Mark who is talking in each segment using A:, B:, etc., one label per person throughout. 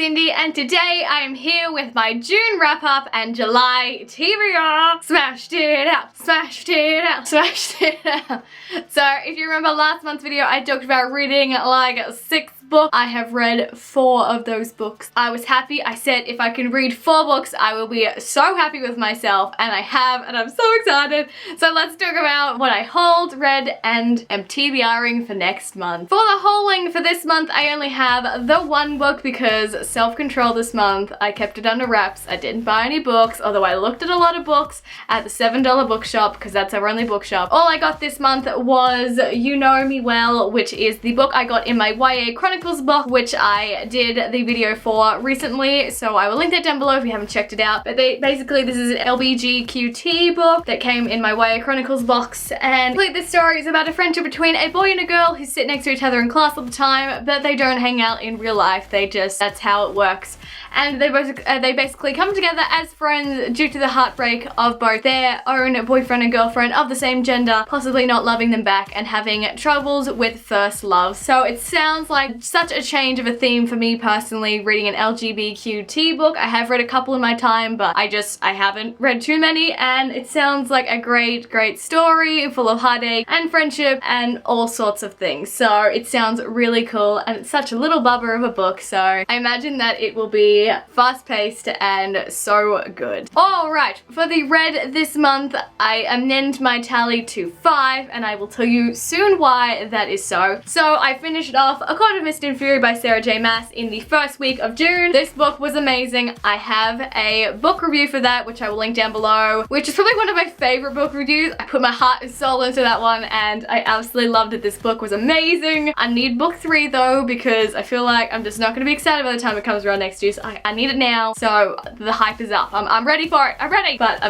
A: Cindy, and today I am here with my June wrap-up and July TBR. Smashed it out, smashed it out, smashed it out. So if you remember last month's video, I talked about reading like 6 books. I have read 4 of those books. I was happy. I said if I can read 4 books, I will be so happy with myself, and I have, and I'm so excited. So let's talk about what I hold, read, and am TBRing for next month. For the hauling for this month, I only have the 1 book because self-control this month. I kept it under wraps. I didn't buy any books, although I looked at a lot of books at the $7 bookshop because that's our only bookshop. All I got this month was You Know Me Well, which is the book I got in my YA Chronicles book, which I did the video for recently, so I will link that down below if you haven't checked it out. But basically this is an LBGQT book that came in my YA Chronicles box, and this story is about a friendship between a boy and a girl who sit next to each other in class all the time, but they don't hang out in real life. That's how it works. And they basically come together as friends due to the heartbreak of both their own boyfriend and girlfriend of the same gender possibly not loving them back and having troubles with first love. So it sounds like such a change of a theme for me personally, reading an LGBTQT book. I have read a couple in my time, but I haven't read too many, and it sounds like a great story full of heartache and friendship and all sorts of things. So it sounds really cool, and it's such a little bubber of a book, so I imagine that it will be fast-paced and so good. Alright, for the read this month, I amend my tally to 5, and I will tell you soon why that is so. So I finished off A Court of Mist and Fury by Sarah J Maas in the first week of June. This book was amazing. I have a book review for that, which I will link down below, which is probably one of my favorite book reviews. I put my heart and soul into that one, and I absolutely loved it. This book was amazing. I need book 3 though, because I feel like I'm just not going to be excited by the time it comes around next year. So I need it now, so the hype is up. I'm ready for it. I'm ready. But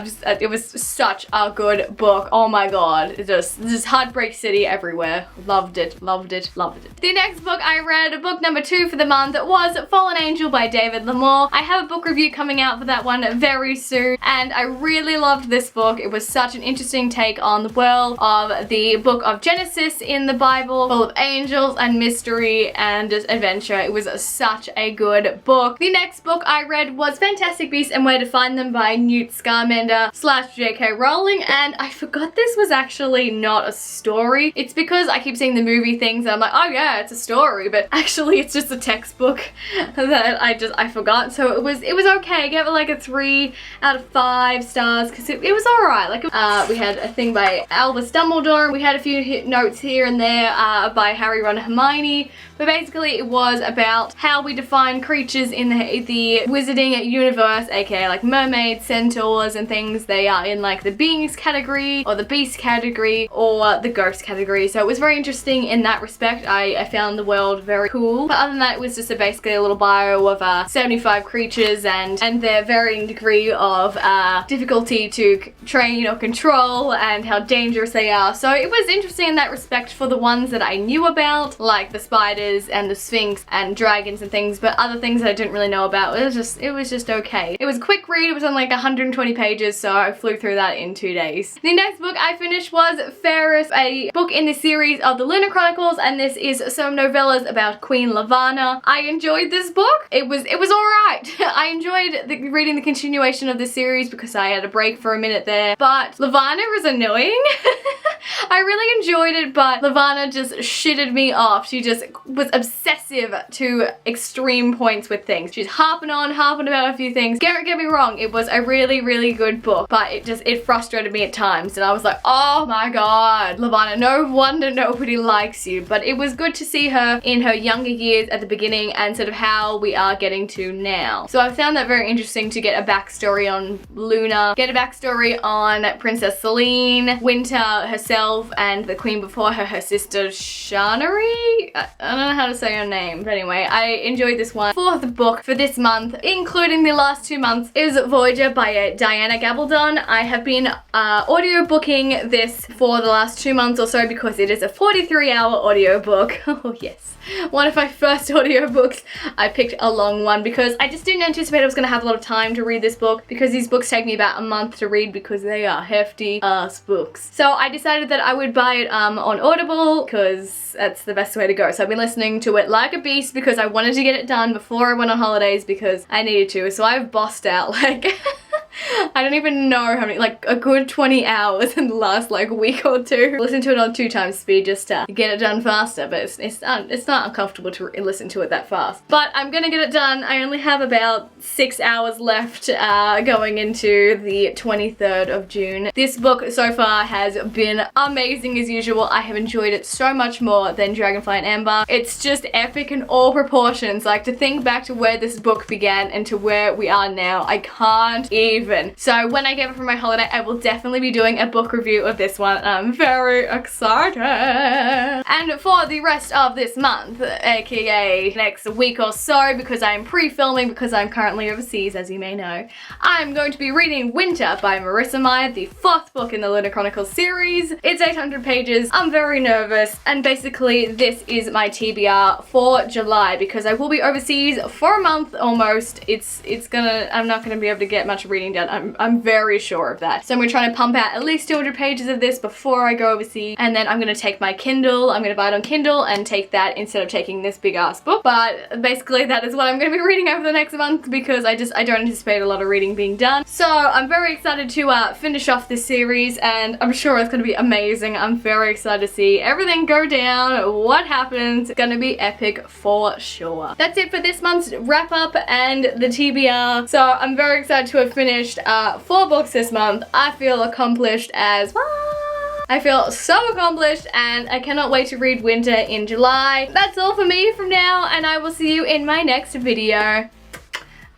A: it was such a good book. Oh my god. This heartbreak city everywhere. Loved it, loved it, loved it. The next book I read, book number 2 for the month, was Fallen Angel by David Lamore. I have a book review coming out for that one very soon, and I really loved this book. It was such an interesting take on the world of the book of Genesis in the Bible, full of angels and mystery and just adventure. It was such a good book. The next book I read was Fantastic Beasts and Where to Find Them by Newt Scamander / J.K. Rowling, and I forgot this was actually not a story. It's because I keep seeing the movie things and I'm like, oh yeah, it's a story, but actually it's just a textbook that I forgot. So it was okay. I gave it like a 3 out of 5 stars because it was alright. Like we had a thing by Albus Dumbledore. We had a few notes here and there by Harry, Ron, and Hermione. But basically it was about how we define creatures in the wizarding universe, aka like mermaids, centaurs, and things. They are in like the beings category or the beast category or the ghost category. So it was very interesting in that respect. I found the world very cool. But other than that, it was just basically a little bio of 75 creatures and their varying degree of difficulty to train or control and how dangerous they are. So it was interesting in that respect for the ones that I knew about, like the spiders and the sphinx and dragons and things, but other things that I didn't really know about, it was just okay. It was a quick read. It was on like 120 pages, so I flew through that in 2 days. The next book I finished was Ferris, a book in the series of the Lunar Chronicles, and this is some novellas about Queen Lavanna. I enjoyed this book. It was alright. I enjoyed reading the continuation of the series because I had a break for a minute there, but Lavanna was annoying. I really enjoyed it, but Lavanna just shitted me off. She just was obsessive to extreme points with things. She's harping about a few things. Don't get me wrong, it was a really good book, but it frustrated me at times, and I was like, oh my god, Lavanna, no wonder nobody likes you. But it was good to see her in her younger years at the beginning and sort of how we are getting to now. So I found that very interesting to get a backstory on Luna, get a backstory on Princess Celine, Winter herself, and the queen before her, her sister Shanari? I don't know how to say her name, but anyway, I enjoyed this one. Fourth book for this month, including the last 2 months, is Voyager by Diana Gabaldon. I have been audiobooking this for the last 2 months or so because it is a 43-hour audiobook. Oh yes. one of my first audiobooks. I picked a long one because I just didn't anticipate I was going to have a lot of time to read this book, because these books take me about a month to read because they are hefty ass books. So I decided that I would buy it on Audible because that's the best way to go. So I've been listening to it like a beast because I wanted to get it done before I went on holidays because I needed to. So I've bossed out like I don't even know how many, like a good 20 hours in the last like week or two. Listen to it on 2 times speed just to get it done faster, but it's not uncomfortable to listen to it that fast. But I'm gonna get it done. I only have about 6 hours left going into the 23rd of June. This book so far has been amazing as usual. I have enjoyed it so much more than Dragonfly and Amber. It's just epic in all proportions. Like, to think back to where this book began and to where we are now, I can't even. So when I get it from my holiday, I will definitely be doing a book review of this one. I'm very excited. And for the rest of this month, aka next week or so, because I'm pre-filming because I'm currently overseas, as you may know, I'm going to be reading Winter by Marissa Meyer, the 4th book in the Lunar Chronicles series. It's 800 pages. I'm very nervous, and basically this is my TBR for July because I will be overseas for a month almost. I'm not gonna be able to get much reading done. I'm very sure of that. So I'm gonna try to pump out at least 200 pages of this before I go overseas, and then I'm gonna take my Kindle. I'm gonna buy it on Kindle and take that instead of taking this big ass book. But basically that is what I'm gonna be reading over the next month because I don't anticipate a lot of reading being done. So I'm very excited to finish off this series, and I'm sure it's gonna be amazing. I'm very excited to see everything go down, what happens. It's gonna be epic for sure. That's it for this month's wrap up and the TBR. So I'm very excited to have finished 4 books this month. I feel accomplished as fuck. I feel so accomplished, and I cannot wait to read Winter in July. That's all for me from now, and I will see you in my next video.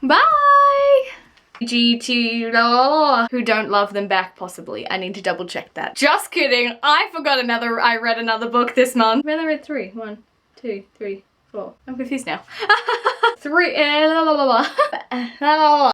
A: Bye! GT who don't love them back, possibly. I need to double check that. Just kidding. I read another book this month. I read 3. 1, 2, 3, 4. I'm confused now. 3.